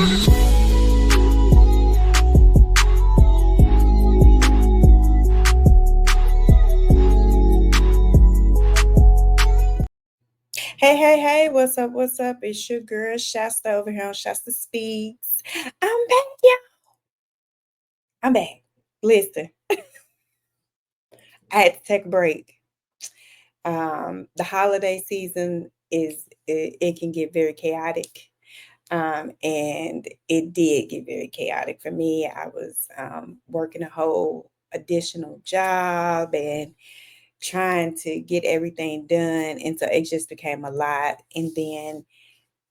Hey, hey, hey, what's up? What's up? It's your girl Shasta over here on Shasta Speaks. I'm back, yeah. I'm back. Listen, I had to take a break. The holiday season it can get very chaotic. And it did get very chaotic for me. I was working a whole additional job and trying to get everything done. And so it just became a lot. And then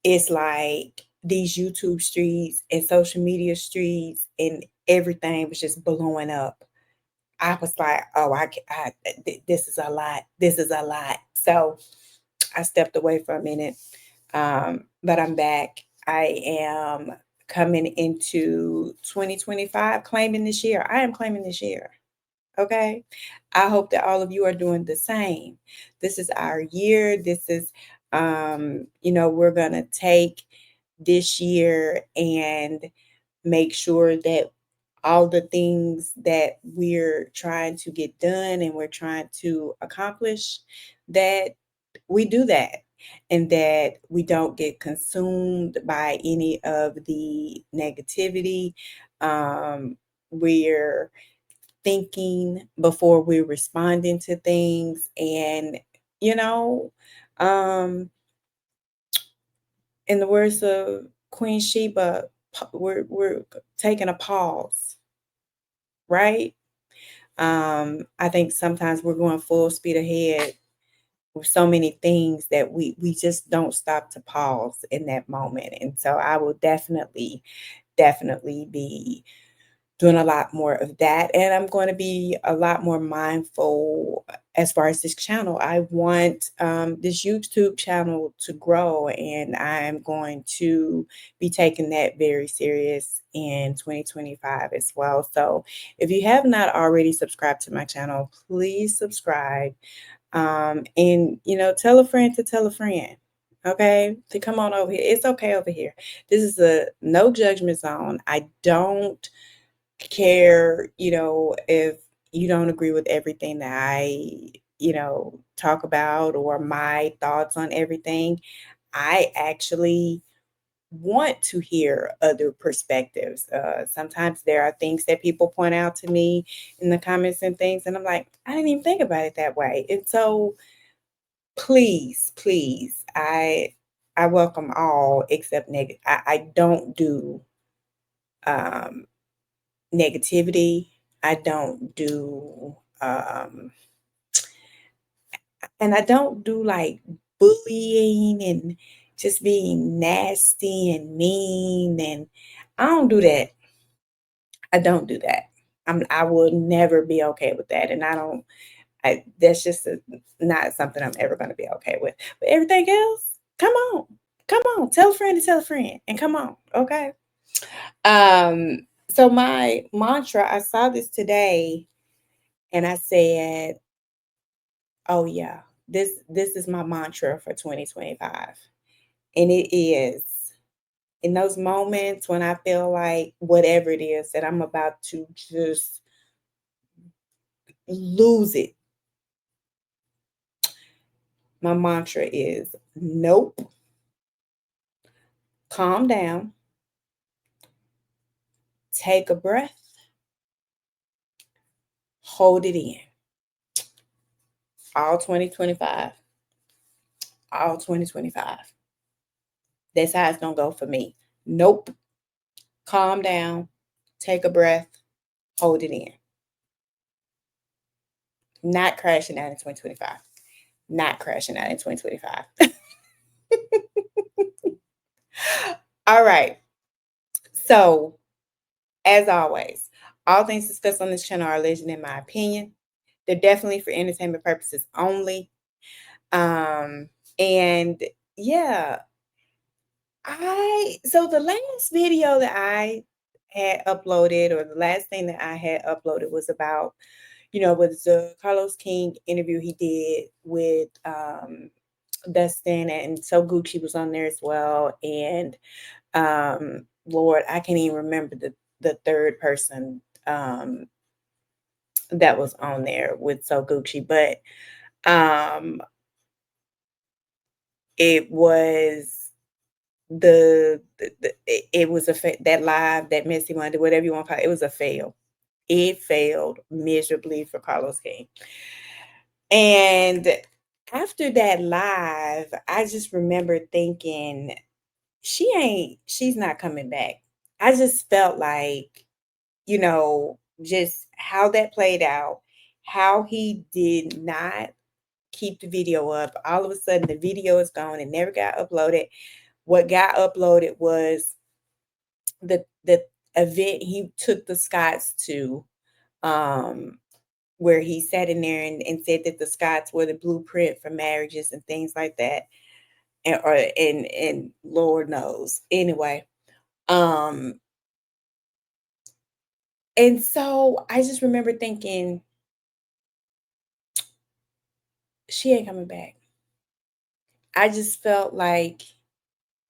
it's like these YouTube streets and social media streets and everything was just blowing up. I was like, oh, this is a lot. This is a lot. So I stepped away for a minute, but I'm back. I am coming into 2025 claiming this year. I am claiming this year. Okay. I hope that all of you are doing the same. This is our year. This is, we're going to take this year and make sure that all the things that we're trying to get done and we're trying to accomplish, that we do that and that we don't get consumed by any of the negativity. We're thinking before we're responding to things, and you know um in the words of Queen Sheba, we're taking a pause, right? I think sometimes we're going full speed ahead with so many things that we just don't stop to pause in that moment. And so I will definitely be doing a lot more of that. And I'm going to be a lot more mindful as far as this channel. I want this YouTube channel to grow, and I'm going to be taking that very serious in 2025 as well. So if you have not already subscribed to my channel, please subscribe. And tell a friend to tell a friend. Okay, to come on over here. It's okay over here. This is a no judgment zone. I don't care, if you don't agree with everything that I, talk about or my thoughts on everything. I actually want to hear other perspectives. Sometimes there are things that people point out to me in the comments and things, and I'm like, I didn't even think about it that way. And so please, please, I welcome all except negative. I don't do um negativity. I don't do and I don't do like bullying and just being nasty and mean, and I don't do that. I don't do that. I will never be okay with that, and that's just not something I'm ever going to be okay with. But everything else, come on. Come on, tell a friend to tell a friend, and come on, okay? So my mantra, I saw this today and I said, "Oh yeah, this is my mantra for 2025." And it is in those moments when I feel like whatever it is that I'm about to just lose it. My mantra is nope, calm down, take a breath, hold it in. All 2025. All 2025. That's how it's going to go for me. Nope, calm down, take a breath, hold it in. Not crashing out in 2025. Not crashing out in 2025. All right. So, as always, all things discussed on this channel are alleged in my opinion. They're definitely for entertainment purposes only. And yeah, so the last video that I had uploaded, or the last thing that I had uploaded, was about, with the Carlos King interview he did with Dustin, and So Gucci was on there as well. And Lord, I can't even remember the third person that was on there with So Gucci, but um it was it was that live, that Messy Monday, whatever you want to call it, it was a fail. It failed miserably for Carlos King. And after that live, I just remember thinking, she's not coming back. I just felt like, just how that played out, how he did not keep the video up. All of a sudden, the video is gone and never got uploaded. What got uploaded was the event he took the Scots to, um, where he sat in there and said that the Scots were the blueprint for marriages and things like that. And Lord knows. Anyway, um, and so I just remember thinking, she ain't coming back. I just felt like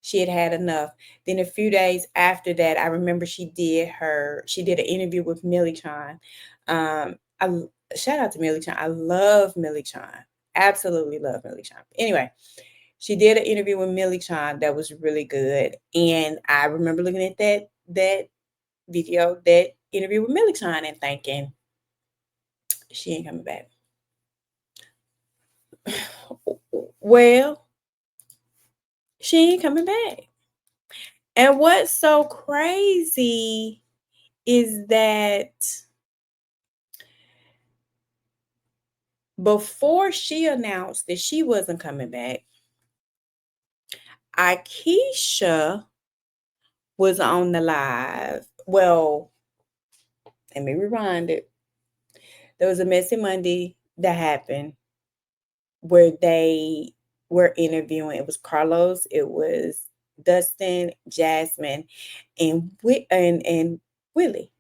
she had had enough. Then a few days after that, I remember she did an interview with Millie Chan. I shout out to Millie Chan. I love Millie Chan. Absolutely love Millie Chan. Anyway, she did an interview with Millie Chan that was really good. And I remember looking at that video, that interview with Millie Chan, and thinking, she ain't coming back. Well, she ain't coming back. And what's so crazy is that before she announced that she wasn't coming back, Aikisha was on the live. Well, let me rewind it. There was a Messy Monday that happened where they were interviewing. It was Carlos, it was Dustin, Jasmine, and Willie.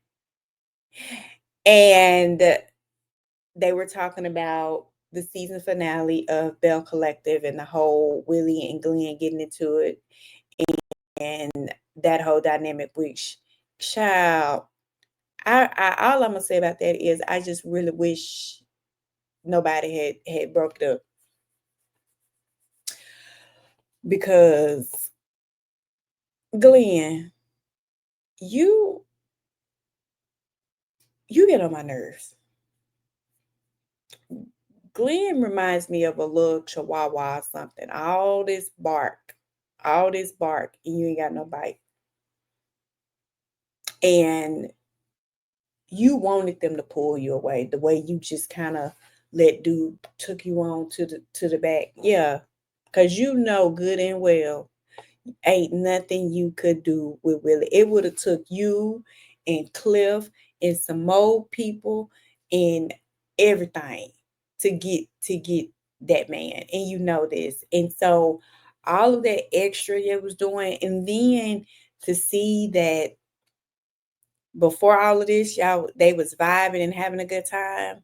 And they were talking about the season finale of Bell Collective and the whole Willie and Glenn getting into it, and that whole dynamic, which, child, I all I'm gonna say about that is I just really wish nobody had broke it up, because Glenn, you you get on my nerves. Glenn reminds me of a little chihuahua or something. All this bark, and you ain't got no bite. And you wanted them to pull you away, the way you just kind of let dude took you on to the back. Yeah. Cause you know good and well ain't nothing you could do with Willie. It would have took you and Cliff and some more people and everything to get that man. And you know this. And so all of that extra it was doing, and then to see that before all of this, y'all, they was vibing and having a good time.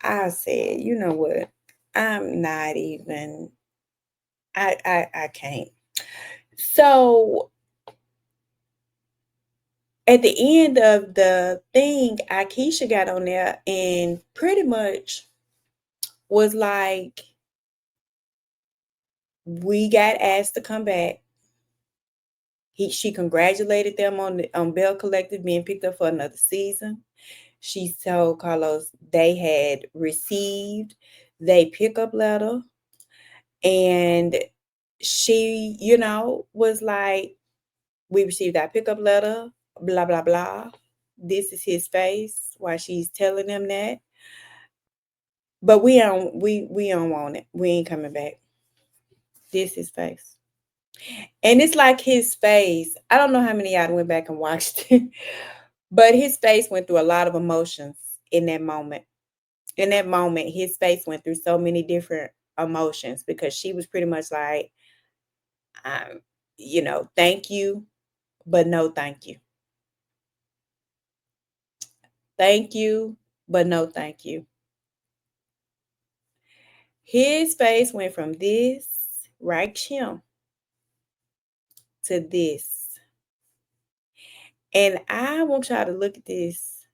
I said, you know what? I'm not even. I can't. So at the end of the thing, Aikisha got on there and pretty much was like, we got asked to come back. She congratulated them on Bell Collective being picked up for another season. She told Carlos they had received they pickup letter, and she, was like, we received our pickup letter, blah, blah, blah. This is his face while she's telling them that. But we don't want it. We ain't coming back. This his face. And it's like his face. I don't know how many of y'all went back and watched it, but his face went through a lot of emotions in that moment. In that moment, his face went through so many different emotions, because she was pretty much like, um, thank you, but no thank you. Thank you, but no thank you. His face went from this right here to this. And I want y'all to look at this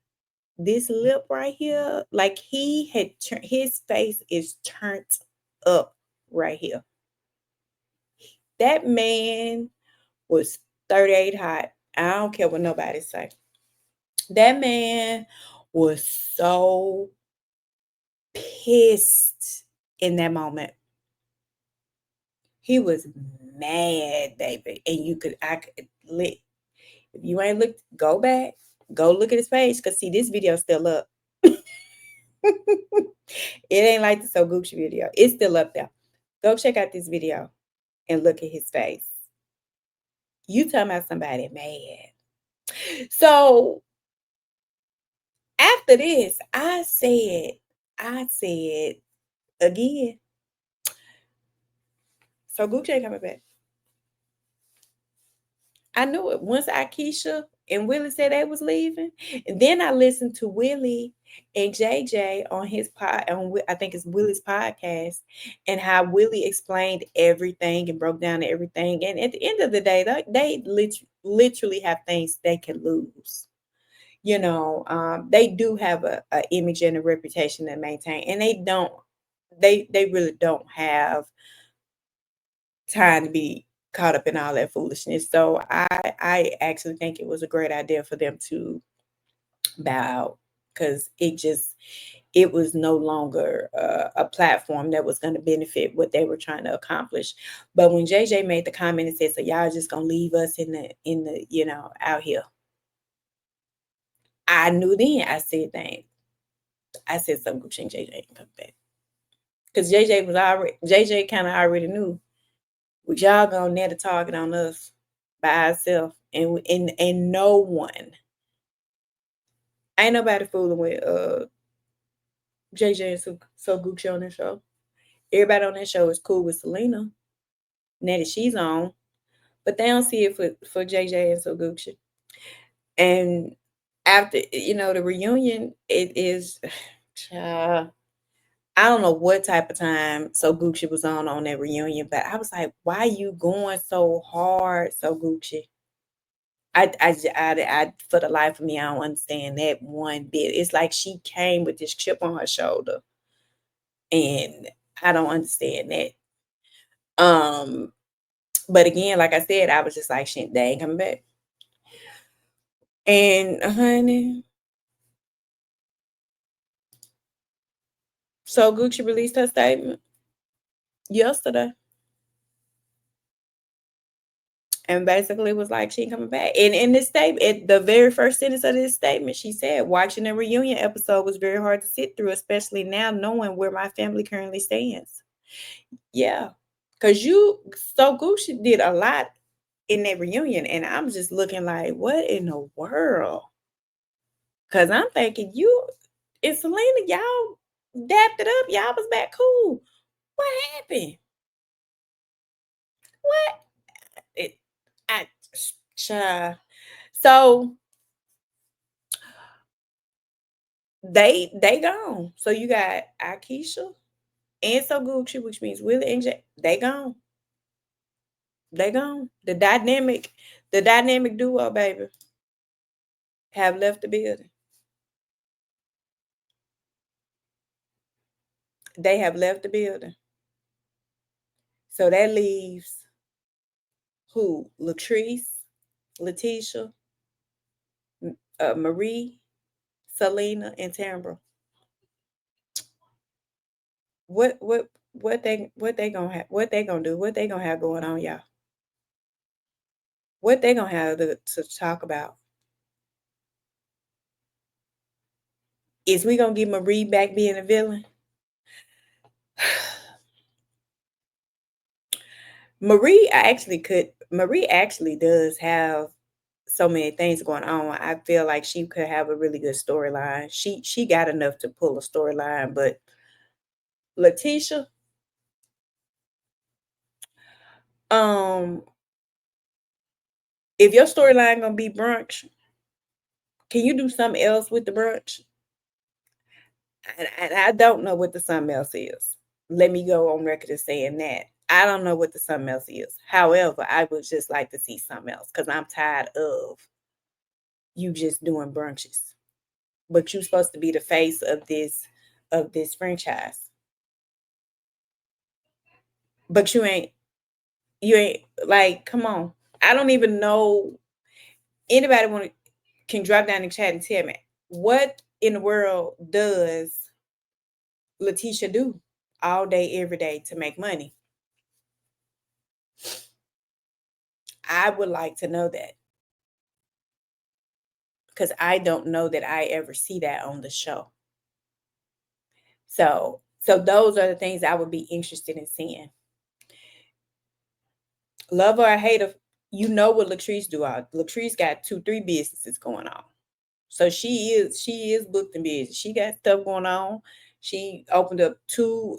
lip right here. Like he had his face is turned up right here. That man was 38 hot. I don't care what nobody say. That man was so pissed in that moment. He was mad, baby. And I could lit. If you ain't looked, go back, go look at his page, cause see this video still up. It ain't like the So Gucci video. It's still up there. Go check out this video and look at his face. You talking about somebody mad. So after this, I said again, So Gucci ain't coming back. I knew it. Once Aikisha and Willie said they was leaving, and then I listened to Willie and JJ on his I think it's Willie's podcast, and how Willie explained everything and broke down everything. And at the end of the day, they literally have things they can lose. They do have a image and a reputation to maintain, and they really don't have time to be caught up in all that foolishness. So I actually think it was a great idea for them to bow out, because it was no longer a platform that was going to benefit what they were trying to accomplish. But when JJ made the comment and said, "So y'all just gonna leave us in the out here," I knew then. I said something Gucci and JJ ain't come back, because JJ kind of already knew, we y'all gonna net a target on us by ourselves, and no one, ain't nobody fooling with JJ and So Gucci on that show. Everybody on that show is cool with Selena, now that she's on, but they don't see it for JJ and So Gucci. And after the reunion, it is I don't know what type of time So Gucci was on that reunion, but I was like, why you going so hard, So Gucci? For the life of me, I don't understand that one bit. It's like she came with this chip on her shoulder, and I don't understand that. But again, like I said, I was just like, shit, they ain't coming back. And honey, So Gucci released her statement yesterday, and basically was like, she ain't coming back. And in this statement, the very first sentence of this statement, she said, watching the reunion episode was very hard to sit through, especially now knowing where my family currently stands. Yeah. Cause So Gucci did a lot in that reunion, and I'm just looking like, what in the world? Cause I'm thinking, you and Selena, y'all dapped it up, y'all was back cool. What happened? What? It, I, child. So they gone. So you got Aikisha and So Gucci, which means Willie and Jay. They gone. They gone. The dynamic duo, baby, have left the building. They have left the building. So that leaves who? Latrice, Letitia, Marie, Selena, and Tambra. What they gonna have? What they gonna do? What they gonna have going on, y'all? What they gonna have to talk about? Is we gonna get Marie back being a villain? Marie actually does have so many things going on. I feel like she could have a really good storyline. She got enough to pull a storyline, but Letitia, um, if your storyline gonna be brunch, can you do something else with the brunch? And I don't know what the something else is. Let me go on record as saying that. I don't know what the something else is. However, I would just like to see something else, because I'm tired of you just doing brunches. But you're supposed to be the face of this franchise. But you ain't like, come on. I don't even know anybody can drop down in the chat and tell me what in the world does Letitia do all day, every day to make money? I would like to know that because I don't know that I ever see that on the show. So those are the things I would be interested in seeing. Love or hate her, you know what Latrice do. Latrice got 2, 3 businesses going on. So she is booked and busy. She got stuff going on. She opened up 2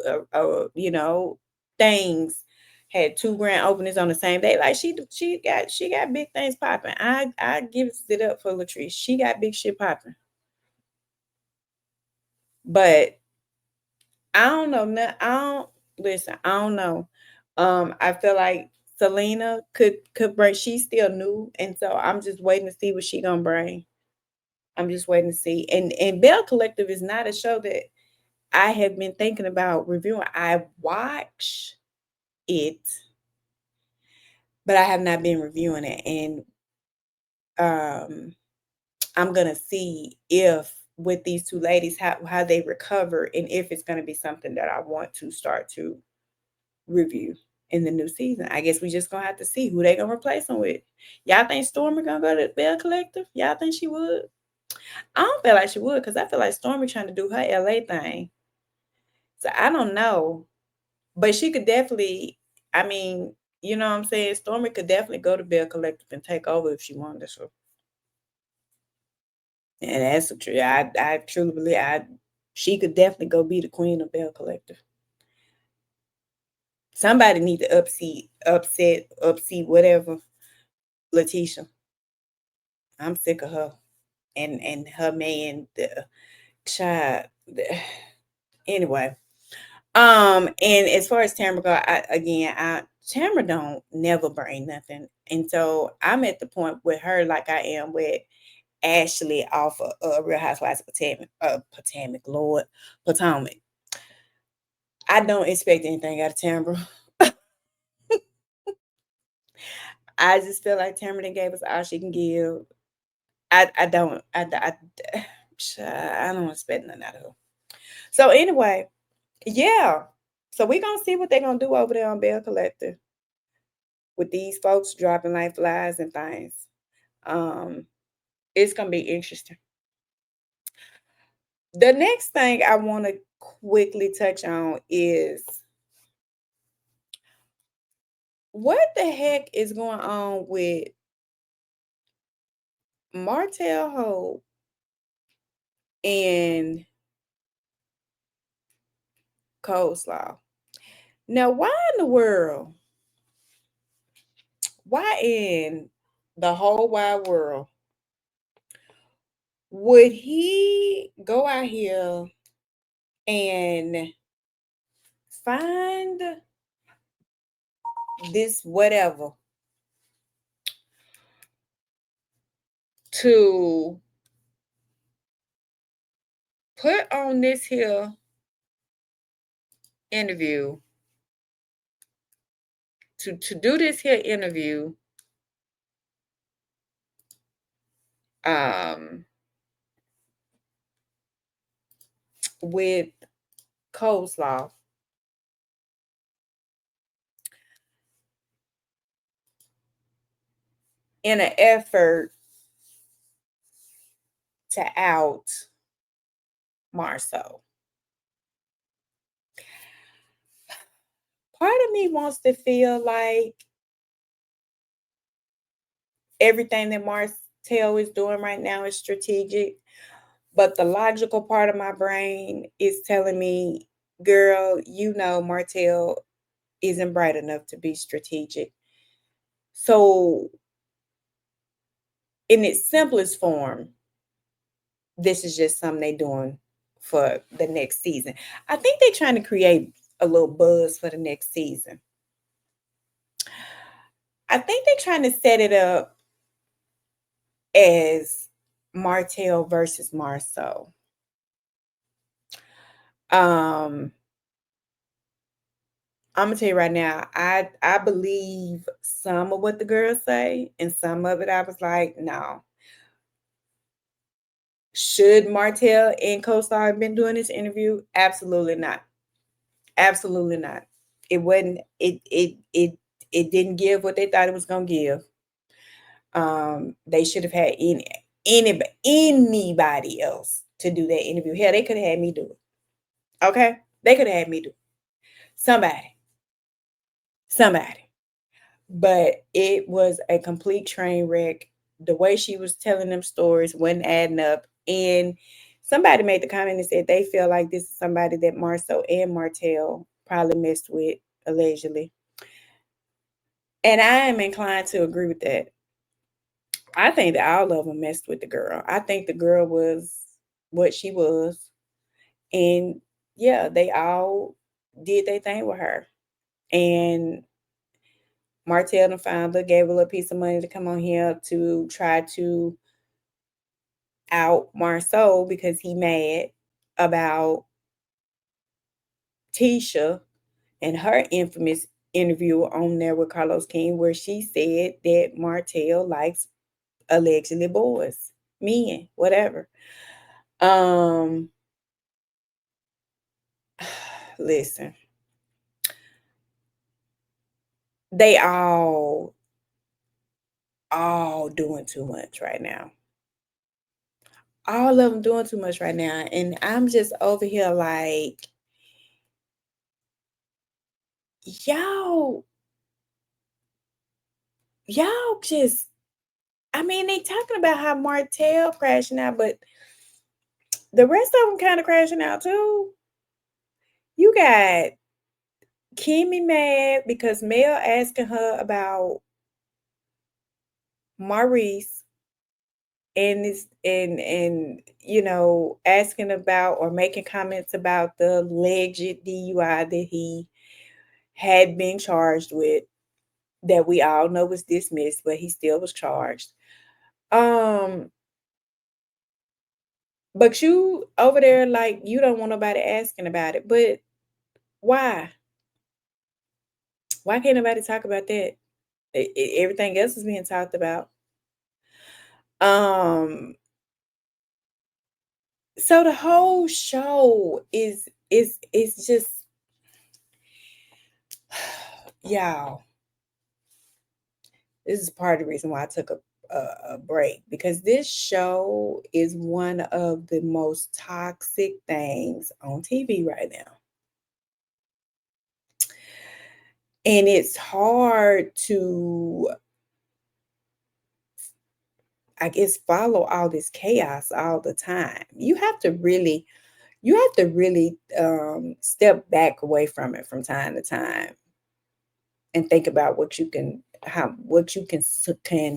things, had 2 grand openings on the same day. Like she got big things popping. I give it up for Latrice. She got big shit popping. But I don't know. I don't know. I feel like Selena could bring. She's still new, and so I'm just waiting to see what she gonna bring. I'm just waiting to see. And Bell Collective is not a show that I have been thinking about reviewing. I watch it, but I have not been reviewing it. And I'm gonna see if with these 2 ladies how they recover and if it's gonna be something that I want to start to review in the new season. I guess we just gonna have to see who they gonna replace them with. Y'all think Stormy gonna go to Bell Collective? Y'all think she would? I don't feel like she would because I feel like Stormy trying to do her LA thing. So I don't know. But she could definitely, I mean, you know what I'm saying? Stormy could definitely go to Bell Collective and take over if she wanted to. And that's the truth. I truly believe she could definitely go be the queen of Bell Collective. Somebody need to upseat whatever Letitia. I'm sick of her and her man, the child. Anyway, and as far as Tamara go, Tamara don't never bring nothing, and so I'm at the point with her like I am with Ashley off of Real Housewives of Potomac. I don't expect anything out of Tamara. I just feel like Tamara done gave us all she can give. I don't I don't expect nothing out of her. So anyway, yeah. So we gonna see what they're gonna do over there on Bell Collective with these folks dropping like flies and things. Um, it's gonna be interesting. The next thing I want to quickly touch on is what the heck is going on with Martell Holt and Coleslaw. Now, why in the world? Why in the whole wide world would he go out here and find this whatever to put on this here interview to do this here interview with Coleslaw in an effort to out Marceau. Part of me wants to feel like everything that Martell is doing right now is strategic, but the logical part of my brain is telling me, girl, you know Martell isn't bright enough to be strategic. So in its simplest form, this is just something they're doing for the next season. I think they're trying to create a little buzz for the next season. I think they're trying to set it up as Martell versus Marceau. Um, I'm gonna tell you right now, I believe some of what the girls say, and some of it I was like, no. Should Martell and co-star have been doing this interview? Absolutely not. Absolutely not. It wasn't. It didn't give what they thought it was gonna give. They should have had anybody else to do that interview. Hell, they could have had me do it. Okay, they could have had me do it. Somebody. But it was a complete train wreck. The way she was telling them stories wasn't adding up. And somebody made the comment and said they feel like this is somebody that Marceau and Martell probably messed with, allegedly. And I am inclined to agree with that. I think that all of them messed with the girl. I think the girl was what she was. And yeah, they all did their thing with her. And Martell and founder gave a little piece of money to come on here to try to out Marceau because he mad about Tisha and her infamous interview on there with Carlos King, where she said that Martell likes allegedly boys, men, whatever. Um, listen, they all doing too much right now. All of them doing too much right now, and I'm just over here like, y'all, y'all just. I mean, they talking about how Martell crashing out, but the rest of them kind of crashing out too. You got Kimmy mad because Mel asking her about Maurice and this and asking about or making comments about the alleged DUI that he had been charged with, that we all know was dismissed, but he still was charged. Um, but you over there like you don't want nobody asking about it, but why? Why can't nobody talk about that? Everything else is being talked about. Um, so the whole show is just y'all. This is part of the reason why I took a break, because this show is one of the most toxic things on TV right now. And it's hard to, I guess, follow all this chaos all the time. You have to really step back away from it from time to time and think about what you can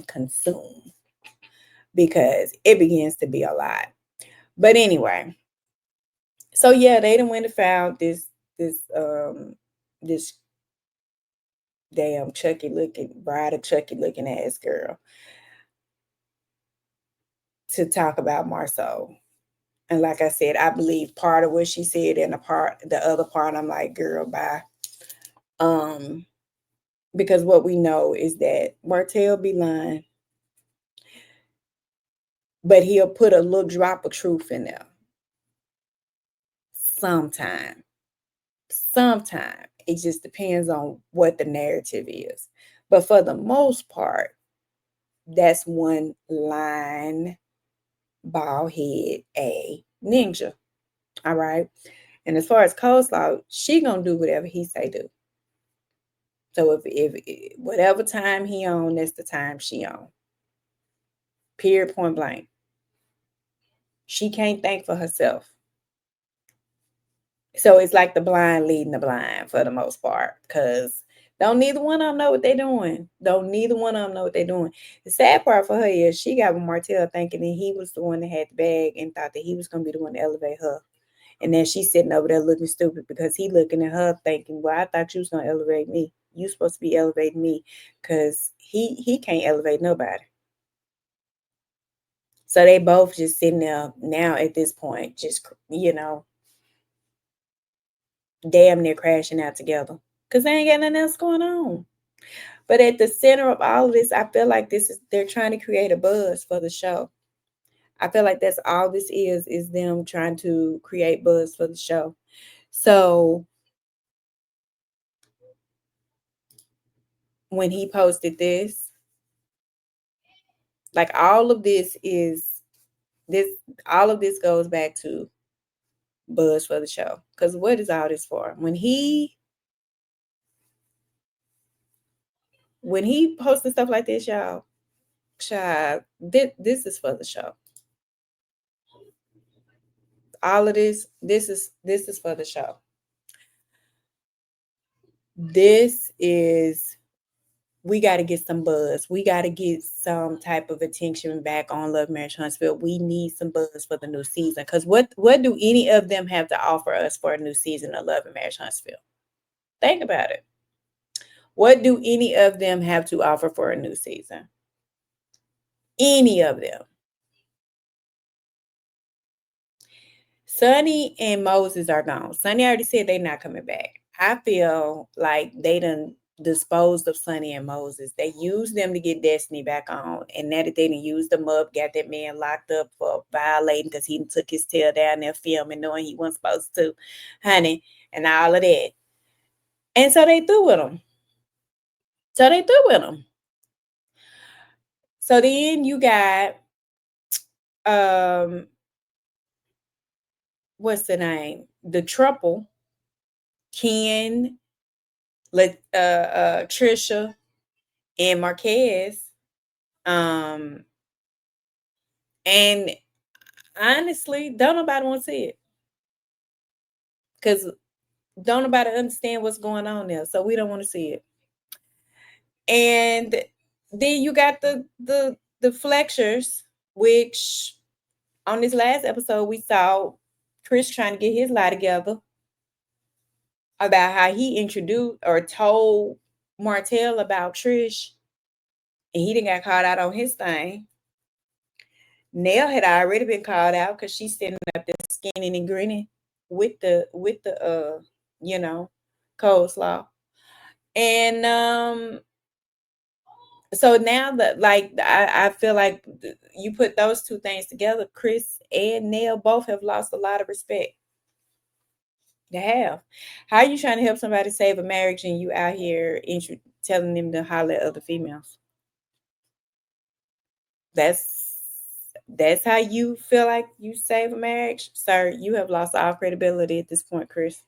consume, because it begins to be a lot. But anyway, so yeah, they done went and found this damn Chucky looking ass girl to talk about Marceau. And like I said, I believe part of what she said, and the other part, I'm like, girl, bye. Um, because what we know is that Martell be lying, but he'll put a little drop of truth in there. Sometime. Sometime. It just depends on what the narrative is. But for the most part, that's one line, bald head, a ninja. All right. And as far as coleslaw, she gonna do whatever he say do. So if whatever time he on, that's the time she on. Period, point blank. She can't think for herself. So it's like the blind leading the blind for the most part, because don't neither one of them know what they're doing. Don't neither one of them know what they're doing. The sad part for her is she got with Martell thinking that he was the one that had the bag and thought that he was going to be the one to elevate her. And then she's sitting over there looking stupid because he looking at her thinking, well, I thought you was going to elevate me. You supposed to be elevating me, because he can't elevate nobody. So they both just sitting there now at this point, just damn near crashing out together because they ain't got nothing else going on. But at the center of all of this, I feel like they're trying to create a buzz for the show. I feel like that's all this is them trying to create buzz for the show. So when he posted this, like this all of this goes back to buzz for the show. Because what is all this for? When he posted stuff like this, y'all, child, this is for the show. All of this is for the show. This is we got to get some buzz. We got to get some type of attention back on Love Marriage Huntsville. We need some buzz for the new season. Because what do any of them have to offer us for a new season of Love and Marriage Huntsville? Think about it. What do any of them have to offer for a new season? Any of them. Sonny and Moses are gone. Sonny already said they're not coming back. I feel like they done disposed of Sonny and Moses. They used them to get Destiny back on. And now that they done used them up, got that man locked up for violating because he took his tail down there filming knowing he wasn't supposed to, honey, and all of that. And so they threw with him. So then you got what's the name? The Trouble, Ken, Trisha, and Marquez. And honestly, don't nobody want to see it. Because don't nobody understand what's going on there. So we don't want to see it. And then you got the Flexers, which on this last episode we saw Chris trying to get his lie together about how he introduced or told Martell about Trish, and he didn't got called out on his thing. Nell had already been called out because she's sitting up there skinning and grinning with the coleslaw. And so now that I feel like you put those two things together, Chris and Nell both have lost a lot of respect. They have. How are you trying to help somebody save a marriage and you out here telling them to holler at other females? That's how you feel like you save a marriage, sir. You have lost all credibility at this point, Chris.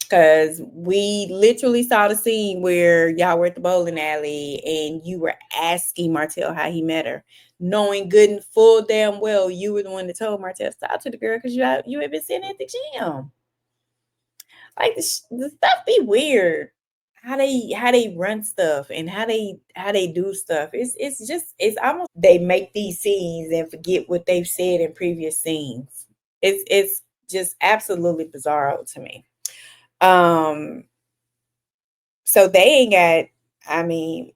Because we literally saw the scene where y'all were at the bowling alley and you were asking Martell how he met her, knowing good and full damn well you were the one that told Martell stop to the girl because you had been sitting at the gym. Like the stuff be weird. How they run stuff and how they do stuff. It's almost they make these scenes and forget what they've said in previous scenes. It's just absolutely bizarre to me. So they ain't got. I mean,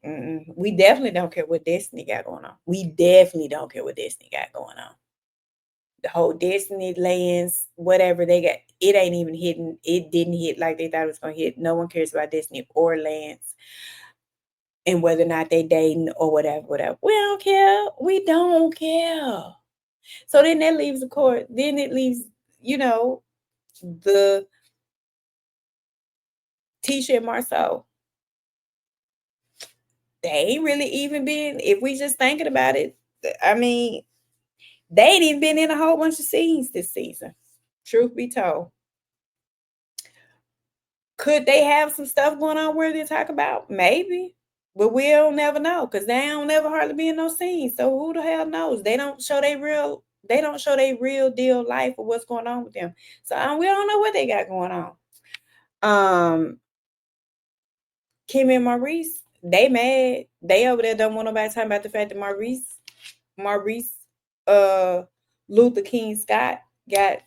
we definitely don't care what Destiny got going on. We definitely don't care what Destiny got going on. The whole Destiny lands, whatever they got, it ain't even hitting. It didn't hit like they thought it was gonna hit. No one cares about Destiny or Lance and whether or not they dating or whatever. We don't care. We don't care. So then that leaves the court. Then it leaves, the Tisha and Marceau. They ain't really even been, if we just thinking about it, I mean, they ain't even been in a whole bunch of scenes this season. Truth be told. Could they have some stuff going on where they talk about? Maybe. But we'll never know because they don't never hardly be in those scenes. So who the hell knows? They don't show their real deal life of what's going on with them. So we don't know what they got going on. Kim and Maurice, they mad. They over there don't want nobody talking about the fact that Maurice Luther King Scott got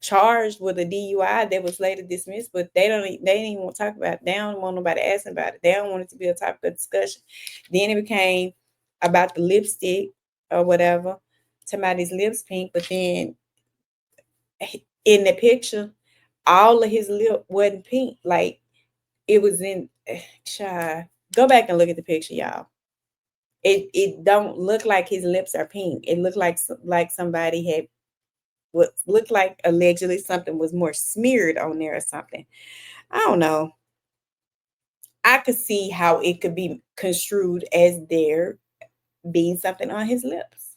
charged with a DUI that was later dismissed, but they didn't even want to talk about it. They don't want nobody asking about it. They don't want it to be a topic of discussion. Then it became about the lipstick or whatever. Somebody's lips pink, but then in the picture, all of his lip wasn't pink. Like it was in child. Go back and look at the picture, y'all. It don't look like his lips are pink. It looked like somebody had what looked like allegedly something was more smeared on there or something. I don't know. I could see how it could be construed as there being something on his lips.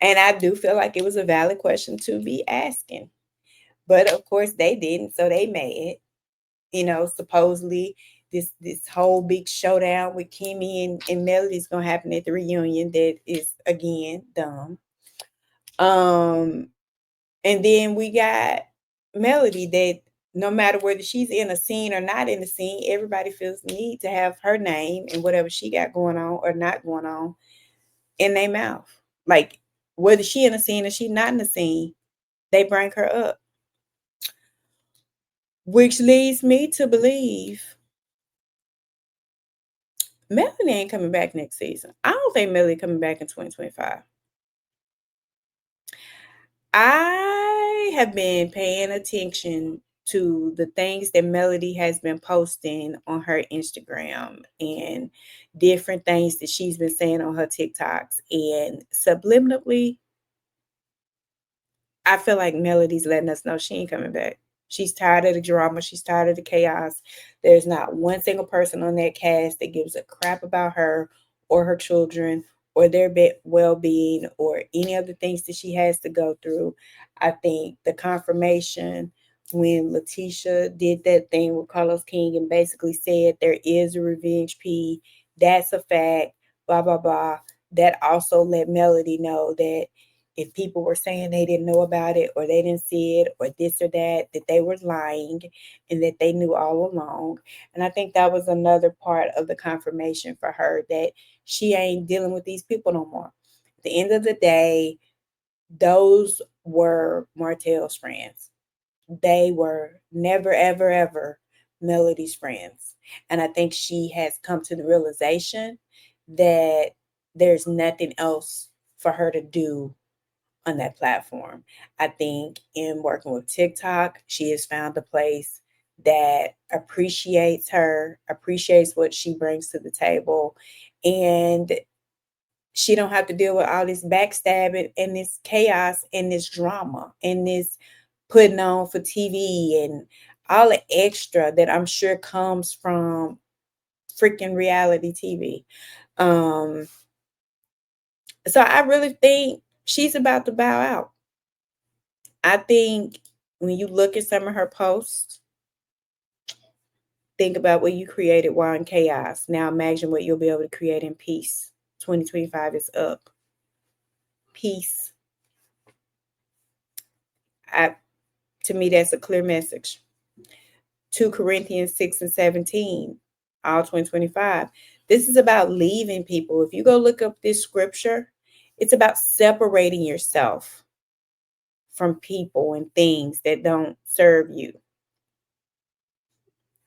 And I do feel like it was a valid question to be asking. But of course they didn't, so they mad. Supposedly this whole big showdown with Kimmy and Melody is gonna happen at the reunion. That is again dumb. Um, and then we got Melody that no matter whether she's in a scene or not in the scene, everybody feels the need to have her name and whatever she got going on or not going on in their mouth. Like whether she in a scene or she not in the scene, they bring her up. Which leads me to believe Melody ain't coming back next season. I don't think Melody coming back in 2025. I have been paying attention to the things that Melody has been posting on her Instagram and different things that she's been saying on her TikToks. And subliminally, I feel like Melody's letting us know she ain't coming back. She's tired of the drama. She's tired of the chaos. There's not one single person on that cast that gives a crap about her or her children or their well-being or any of the things that she has to go through. I think the confirmation when Letitia did that thing with Carlos King and basically said there is a revenge P, that's a fact, blah, blah, blah. That also let Melody know that if people were saying they didn't know about it or they didn't see it or this or that they were lying and that they knew all along. And I think that was another part of the confirmation for her that she ain't dealing with these people no more. At the end of the day, those were Martell's friends. They were never, ever, ever Melody's friends. And I think she has come to the realization that there's nothing else for her to do on that platform. I think in working with TikTok, she has found a place that appreciates her, appreciates what she brings to the table, and she don't have to deal with all this backstabbing and this chaos and this drama and this putting on for TV and all the extra that I'm sure comes from freaking reality TV. Um, so I really think she's about to bow out. I think when you look at some of her posts, think about what you created while in chaos. Now imagine what you'll be able to create in peace. 2025 is up. Peace. I, to me, that's a clear message. 2 Corinthians 6 and 17, all 2025. This is about leaving people. If you go look up this scripture, it's about separating yourself from people and things that don't serve you.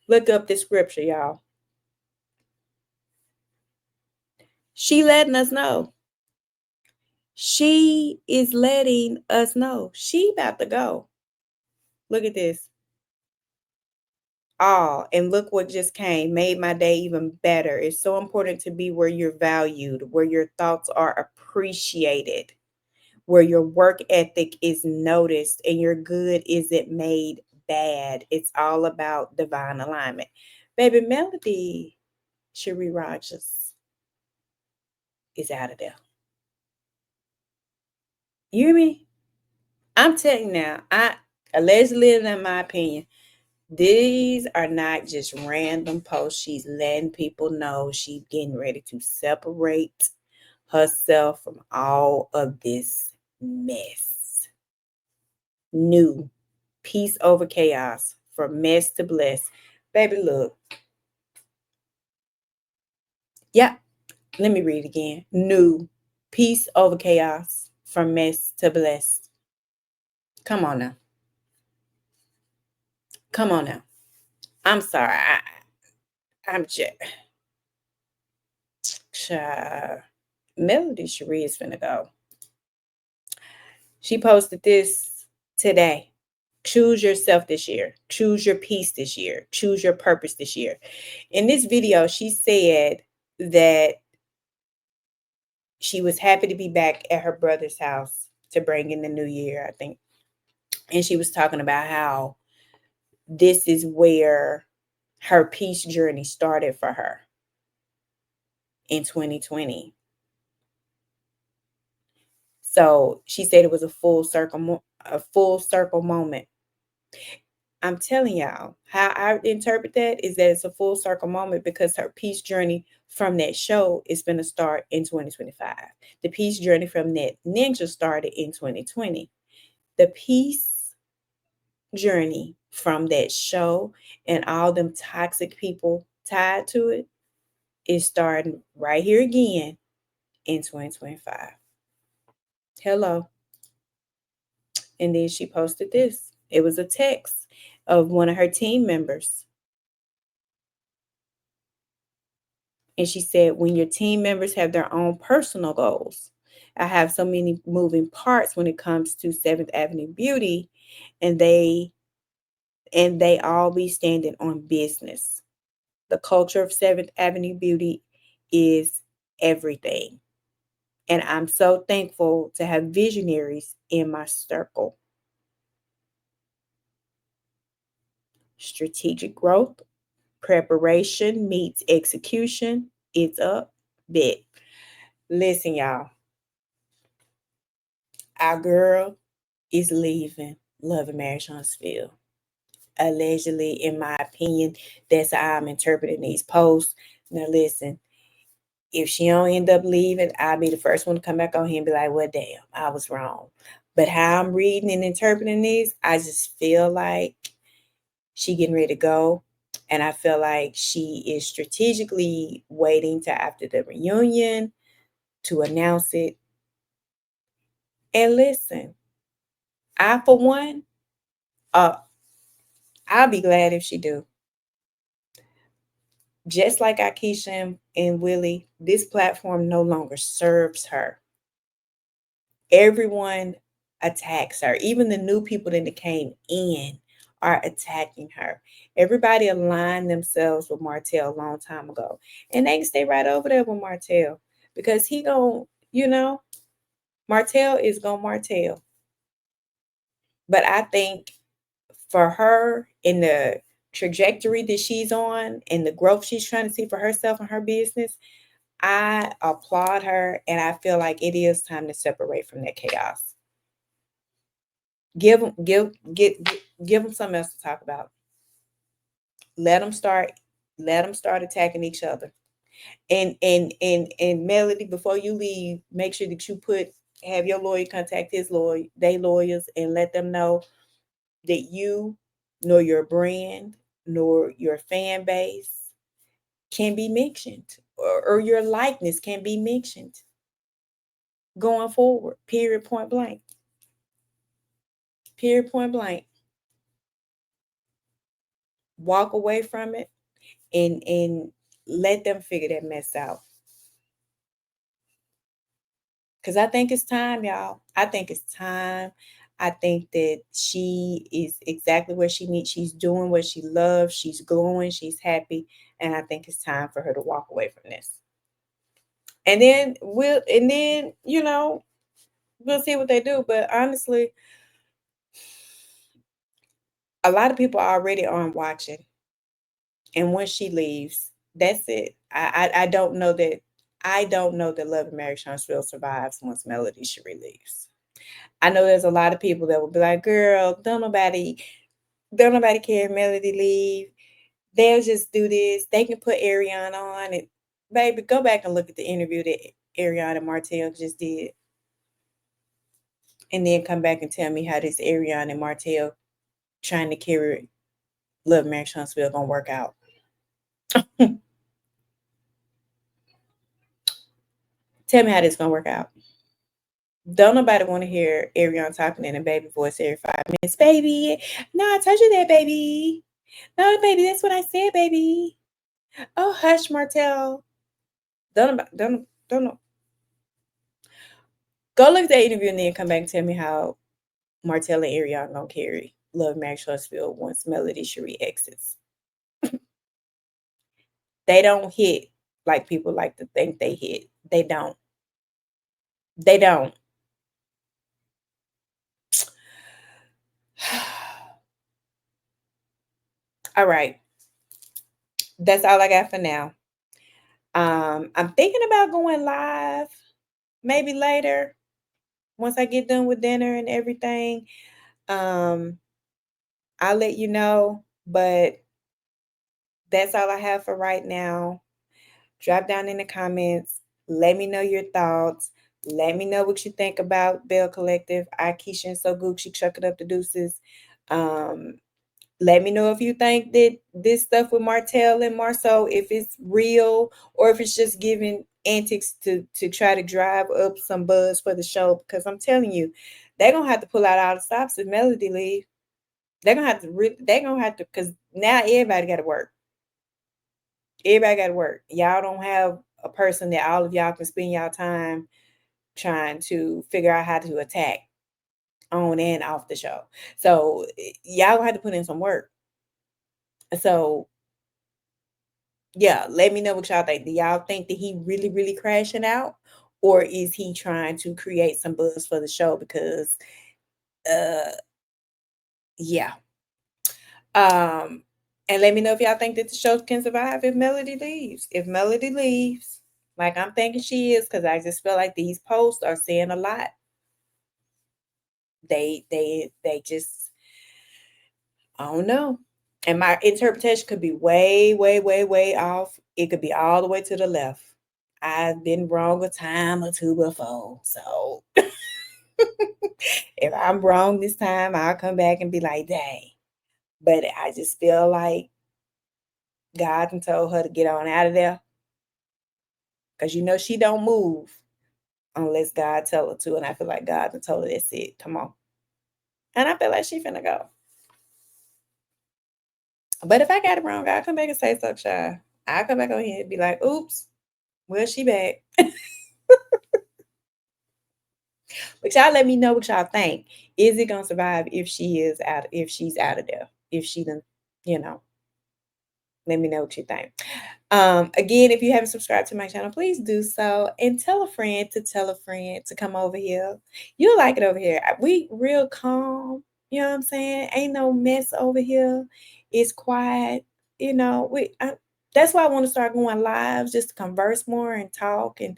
Look up this scripture, y'all. She letting us know. She is letting us know. She about to go. Look at this. Oh, and look what just came. Made my day even better. It's so important to be where you're valued, where your thoughts are appreciated, where your work ethic is noticed, and your good isn't made bad. It's all about divine alignment. Baby Melody Shari Rogers is out of there. You hear me? I'm telling you now, I allegedly, in my opinion, these are not just random posts. She's letting people know she's getting ready to separate herself from all of this mess. New peace over chaos, from mess to bless. Baby, look. Yeah, let me read again. New peace over chaos, from mess to blessed. Come on now. Come on now. I'm sorry. I'm just. Child. Melody Shari is finna go. She posted this today. Choose yourself this year. Choose your peace this year. Choose your purpose this year. In this video, she said that she was happy to be back at her brother's house to bring in the new year, I think. And she was talking about how this is where her peace journey started for her in 2020. So she said it was a full circle moment. I'm telling y'all, how I interpret that is that it's a full circle moment because her peace journey from that show is going to start in 2025. The peace journey from that ninja started in 2020. The peace journey from that show and all them toxic people tied to it is starting right here again in 2025. Hello. And then she posted this. It was a text of one of her team members. And she said, when your team members have their own personal goals, I have so many moving parts when it comes to Seventh Avenue Beauty, and they all be standing on business. The culture of Seventh Avenue Beauty is everything. And I'm so thankful to have visionaries in my circle. Strategic growth, preparation meets execution. It's a bit. Listen, y'all. Our girl is leaving Love and Marriage Huntsville. Allegedly, in my opinion, that's how I'm interpreting these posts. Now, listen, if she don't end up leaving, I'll be the first one to come back on here and be like, well, damn, I was wrong. But how I'm reading and interpreting these, I just feel like she getting ready to go. And I feel like she is strategically waiting to after the reunion to announce it. And listen, I, for one, uh, I'll be glad if she do. Just like Aikisha and Willie, this platform no longer serves her. Everyone attacks her. Even the new people that came in are attacking her. Everybody aligned themselves with Martell a long time ago. And they can stay right over there with Martell because he gon', Martell is gonna Martell. But I think for her in the trajectory that she's on and the growth she's trying to see for herself and her business, I applaud her and I feel like it is time to separate from that chaos. Give them give them something else to talk about. Let them start attacking each other. And Melody, before you leave, make sure that you have your lawyer contact his lawyer, they lawyers, and let them know that you nor your brand nor your fan base can be mentioned or your likeness can be mentioned going forward. Period, point blank. Period, point blank. Walk away from it and let them figure that mess out. Because I think it's time, y'all. I think it's time. I think that she is exactly where she needs. She's doing what she loves. She's glowing. She's happy. And I think it's time for her to walk away from this. And then we'll see what they do. But honestly, a lot of people already aren't watching. And once she leaves, that's it. I don't know that Love and Marriage Huntsville survives once Melody Shari leaves. I know there's a lot of people that will be like, girl, don't nobody care if Melody leave. They'll just do this. They can put Ariana on it. Baby, go back and look at the interview that Ariana and Martell just did. And then come back and tell me how this Ariana and Martell trying to carry Love Marriage Huntsville gonna work out. Tell me how this gonna work out. Don't nobody want to hear Ariana talking in a baby voice every 5 minutes. Baby, no, I told you that, baby. No, baby, that's what I said, baby. Oh, hush, Martell. Don't know. Go look at that interview and then come back and tell me how Martell and Ariana gonna carry Love Max Trustfield once Melody Shari exits. They don't hit like people like to think they hit. They don't. They don't. All right. That's all I got for now. I'm thinking about going live maybe later once I get done with dinner and everything. Um, I'll let you know, but that's all I have for right now. Drop down in the comments. Let me know your thoughts. Let me know what you think about Bell Collective, Aikisha and So Gucci, Chuck It Up the Deuces. Um, Let me know if you think that this stuff with Martell and Marceau, if it's real or if it's just giving antics to try to drive up some buzz for the show. Because I'm telling you, they're gonna have to pull out all the stops if Melody leave. They're gonna have to because now everybody got to work. Everybody got to work. Y'all don't have a person that all of y'all can spend y'all time trying to figure out how to attack on and off the show. So y'all gonna have to put in some work. So yeah, let me know what y'all think. Do y'all think that he really, really crashing out? Or is he trying to create some buzz for the show? Because uh yeah. And let me know if y'all think that the show can survive if Melody leaves. If Melody leaves, like I'm thinking she is, because I just feel like these posts are saying a lot. They just I don't know. And my interpretation could be way, way, way, way off. It could be all the way to the left. I've been wrong a time or two before. So if I'm wrong this time, I'll come back and be like, dang. But I just feel like God done told her to get on out of there. Because you know she don't move unless God tell her to. And I feel like God done told her that's it. Come on. And I feel like she finna go. But if I got it wrong, I'll come back and say so, child. I'll come back on here and be like, oops, well, she back. But y'all let me know what y'all think. Is it gonna survive if she's out of there? If she done, you know, let me know what you think. Again, if you haven't subscribed to my channel, please do so and tell a friend to tell a friend to come over here. You'll like it over here. We real calm, you know what I'm saying? Ain't no mess over here. It's quiet, that's why I want to start going live just to converse more and talk and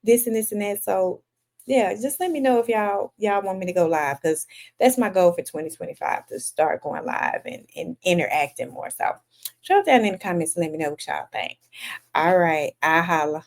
this and this and that. So yeah, just let me know if y'all want me to go live because that's my goal for 2025 to start going live and interacting more. So drop down in the comments and let me know what y'all think. All right, I holla.